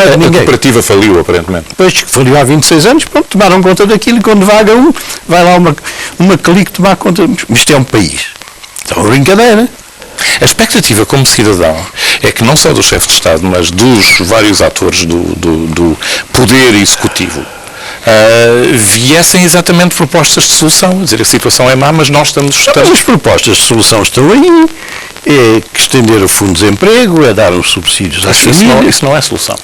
não é de ninguém. A cooperativa faliu, aparentemente. Depois que faliu há 26 anos, pronto, tomaram conta daquilo e quando vaga vai lá uma clique tomar conta. Isto é um país. Então, brincadeira. A expectativa como cidadão é que não só do chefe de Estado, mas dos vários atores do poder executivo viessem exatamente propostas de solução. Dizer, a situação é má, mas nós estamos... Mas as propostas de solução estão aí. É que estender o fundo de desemprego, é dar uns subsídios às famílias. Isso não é solução.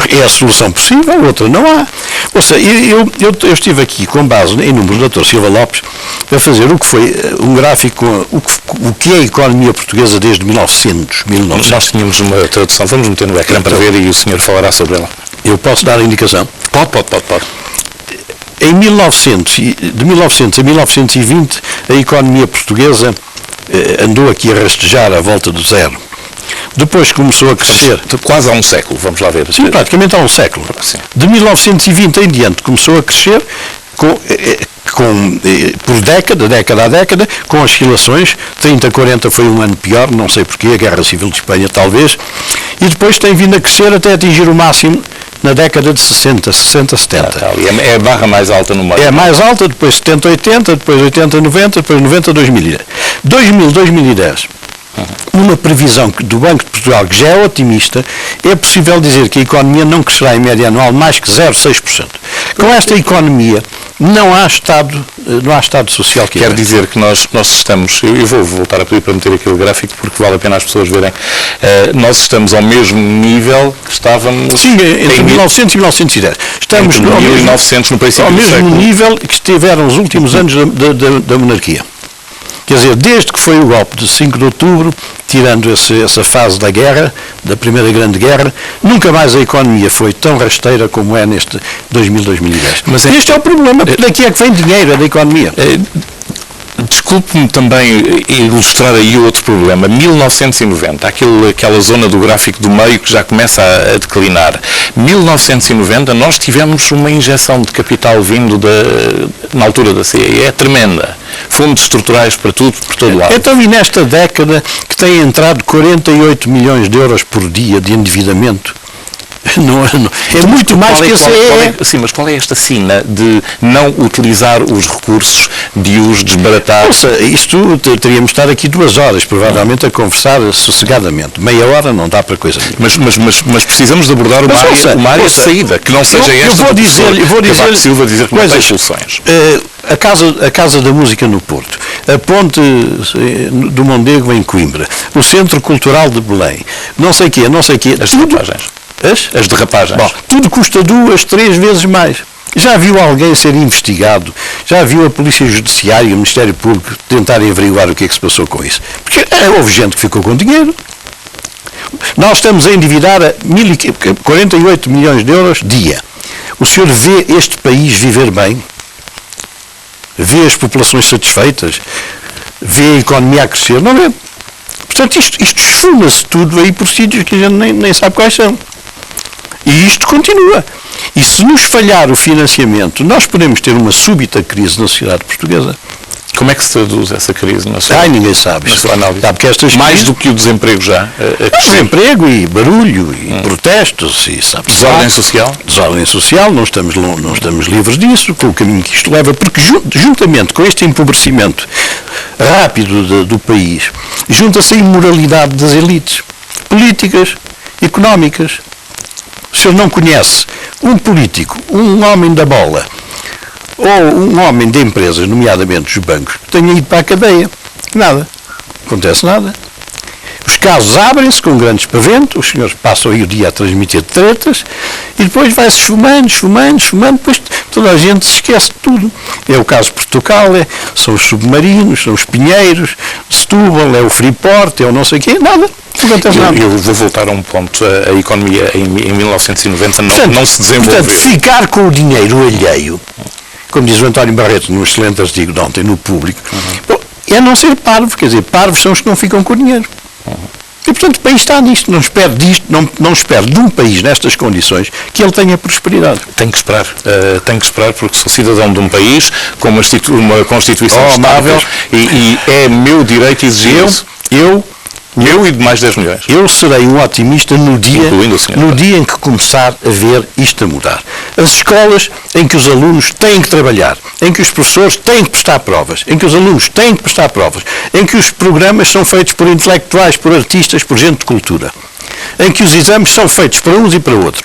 É a solução possível, outra não há. Ou seja, eu estive aqui com base em números do Dr. Silva Lopes a fazer o que foi um gráfico, o que é a economia portuguesa desde 1900. Nós tínhamos uma tradução, vamos meter no ecrã para ver e o senhor falará sobre ela. Eu posso dar a indicação? Pode. Em 1900, de 1900 a 1920, a economia portuguesa andou aqui a rastejar à volta do zero. Depois começou a crescer. Quase há um século, vamos lá ver. Sim, praticamente há um século. Sim. De 1920 em diante começou a crescer por década a década, com oscilações. 30, 40 foi um ano pior, não sei porquê, a Guerra Civil de Espanha talvez. E depois tem vindo a crescer até atingir o máximo na década de 60, 70. É a barra mais alta no meio. É a mais alta, depois 70, 80, depois 80, 90, depois 90, 2010. 2010. Numa previsão do Banco de Portugal, que já é otimista, é possível dizer que a economia não crescerá em média anual mais que 0,6%. Com esta economia, não há Estado social que quer dizer que nós estamos, eu vou voltar a pedir para meter aquele gráfico porque vale a pena as pessoas verem, nós estamos ao mesmo nível que estávamos... Sim, entre 1900 e 1910. Estamos entre 1900 no princípio ao do século. mesmo nível que estiveram os últimos anos da monarquia. Quer dizer, desde que foi o golpe de 5 de outubro, tirando essa fase da guerra, da primeira grande guerra, nunca mais a economia foi tão rasteira como é neste 2010. Mas este é o problema, daqui é que vem dinheiro da economia. Desculpe-me também ilustrar aí outro problema. 1990, aquela zona do gráfico do meio que já começa a declinar. 1990 nós tivemos uma injeção de capital vindo na altura da CEE tremenda. Fundos estruturais para tudo, por todo lado. Então, e nesta década que tem entrado 48 milhões de euros por dia de endividamento, é muito mais que a CEE. Sim, mas qual é esta sina de não utilizar os recursos, de os desbaratar? Nossa, isto teríamos de estar aqui 2 horas, provavelmente, a conversar sossegadamente. Meia hora não dá para coisa nenhuma. Mas precisamos de abordar uma área de saída, que não seja esta. Eu vou dizer Silva dizer que não tem soluções. A Casa da Música no Porto, a Ponte do Mondego em Coimbra, o Centro Cultural de Belém, não sei o quê. As derrapagens. As derrapagens. Bom, tudo custa 2, 3 vezes mais. Já viu alguém ser investigado? Já viu a Polícia Judiciária e o Ministério Público tentarem averiguar o que é que se passou com isso? Porque houve gente que ficou com dinheiro. Nós estamos a endividar a 48 milhões de euros dia. O senhor vê este país viver bem? Vê as populações satisfeitas? Vê a economia a crescer? Não vê. Portanto, isto esfuma-se tudo aí por sítios que a gente nem sabe quais são. E isto continua. E se nos falhar o financiamento, nós podemos ter uma súbita crise na sociedade portuguesa. Como é que se traduz essa crise na sua ninguém sabe. Na sua análise? Sabe que estas mais do que o desemprego já? Desemprego e barulho e protestos e sabe. Desordem social? Desordem social, não estamos livres disso, com o caminho que isto leva, porque juntamente com este empobrecimento rápido do país, junta-se a imoralidade das elites políticas, económicas. O senhor não conhece um político, um homem da bola, ou um homem de empresas, nomeadamente os bancos, que tenha ido para a cadeia. Nada. Acontece nada. Os casos abrem-se com grandes paventos, os senhores passam aí o dia a transmitir tretas, e depois vai-se esfumando, depois toda a gente se esquece de tudo. É o caso de Portugal, são os submarinos, são os pinheiros, Setúbal, é o Freeport, é o não sei o quê, nada. Eu vou voltar a um ponto. A economia em 1990 não se desenvolveu. Portanto, ficar com o dinheiro alheio, como diz o António Barreto num excelente artigo de ontem no Público, é não ser parvo, quer dizer, parvos são os que não ficam com o dinheiro. E, portanto, o país está nisto, não espero disto, não espero de um país nestas condições que ele tenha prosperidade. Tenho que esperar porque sou cidadão de um país com uma Constituição estável e é meu direito exigir isso. Eu Meu e de mais 10 milhões. Eu serei um otimista Incluindo o senhor. no dia em que começar a ver isto a mudar. As escolas em que os alunos têm que trabalhar, em que os professores têm que prestar provas, em que os alunos têm que prestar provas, em que os programas são feitos por intelectuais, por artistas, por gente de cultura, em que os exames são feitos para uns e para outros.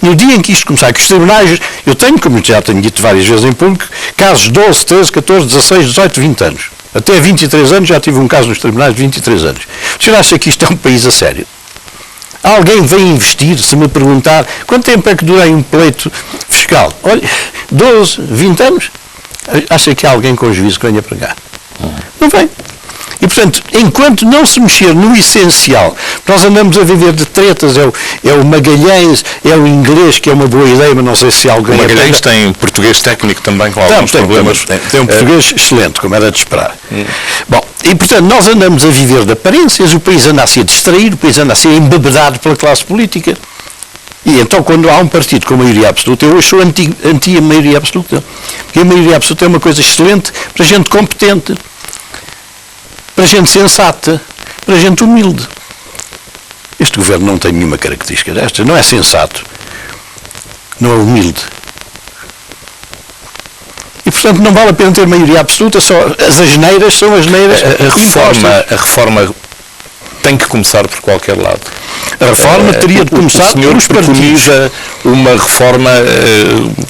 No dia em que isto começar, que os tribunais, eu tenho, como já tenho dito várias vezes em público, casos de 12, 13, 14, 16, 18, 20 anos. Até 23 anos, já tive um caso nos tribunais de 23 anos. O senhor acha que isto é um país a sério? Alguém vem investir, se me perguntar, quanto tempo é que dura um pleito fiscal? Olha, 12, 20 anos? Acha que há alguém com juízo que venha para cá? Não vem. E, portanto, enquanto não se mexer no essencial, nós andamos a viver de tretas, é o Magalhães, é o inglês, que é uma boa ideia, mas não sei se alguém... O Magalhães tem português técnico também, com alguns problemas. Tem um português excelente, como era de esperar. Bom, e, portanto, nós andamos a viver de aparências, o país anda a ser distraído, o país anda a ser embebedado pela classe política. E então, quando há um partido com maioria absoluta, eu hoje sou anti a maioria absoluta, porque a maioria absoluta é uma coisa excelente para gente competente, para gente sensata, para gente humilde. Este governo não tem nenhuma característica destas, não é sensato, não é humilde. E, portanto, não vale a pena ter maioria absoluta, só as asneiras são asneiras. A reforma tem que começar por qualquer lado. A reforma teria de começar pelos partidos. Preconiza uma reforma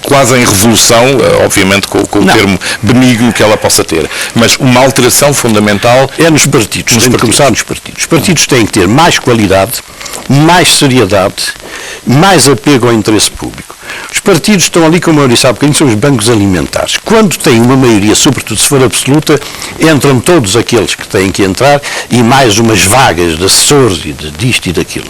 quase em revolução, obviamente com o termo benigno que ela possa ter, mas uma alteração fundamental... É nos partidos, tem de começar nos partidos. Os partidos têm que ter mais qualidade, mais seriedade, mais apego ao interesse público. Os partidos estão ali, como eu disse há bocadinho, são os bancos alimentares. Quando têm uma maioria, sobretudo se for absoluta, entram todos aqueles que têm que entrar e mais umas vagas de assessores e disto e daquilo.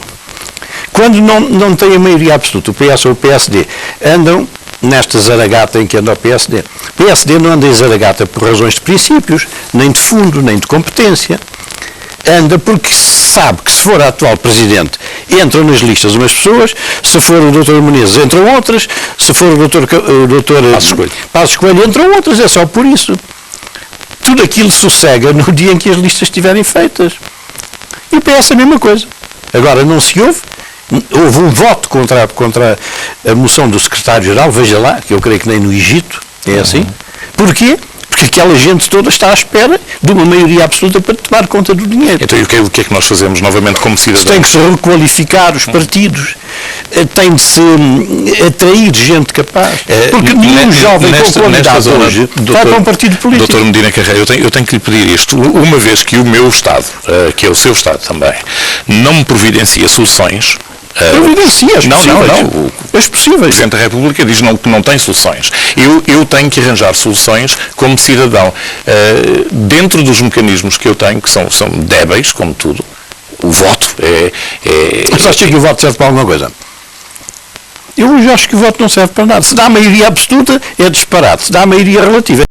Quando não têm a maioria absoluta, o PS ou o PSD, andam nesta zaragata em que anda o PSD. O PSD não anda em zaragata por razões de princípios, nem de fundo, nem de competência. Anda porque sabe que se for a atual Presidente entram nas listas umas pessoas, se for o Dr. Menezes entram outras, se for o Dr. Passos Coelho entram outras, é só por isso. Tudo aquilo sossega no dia em que as listas estiverem feitas. E o PS a mesma coisa. Agora não se houve um voto contra a moção do secretário-geral, veja lá, que eu creio que nem no Egito é assim. Porquê? Porque aquela gente toda está à espera de uma maioria absoluta para tomar conta do dinheiro. Então, e o que é que nós fazemos novamente como cidadãos? Tem que se requalificar os partidos, tem de se atrair gente capaz. Porque nenhum jovem com qualidade hoje vai para um partido político. Doutor Medina Carreira, eu tenho que lhe pedir isto. Uma vez que o meu Estado, que é o seu Estado também, não me providencia soluções... Providencia as possíveis. Não. As possíveis. O Presidente da República diz que não tem soluções. Eu tenho que arranjar soluções como cidadão. Dentro dos mecanismos que eu tenho, que são débeis, como tudo, o voto Mas acha que o voto serve para alguma coisa? Eu hoje acho que o voto não serve para nada. Se dá a maioria absoluta, é disparate. Se dá a maioria relativa,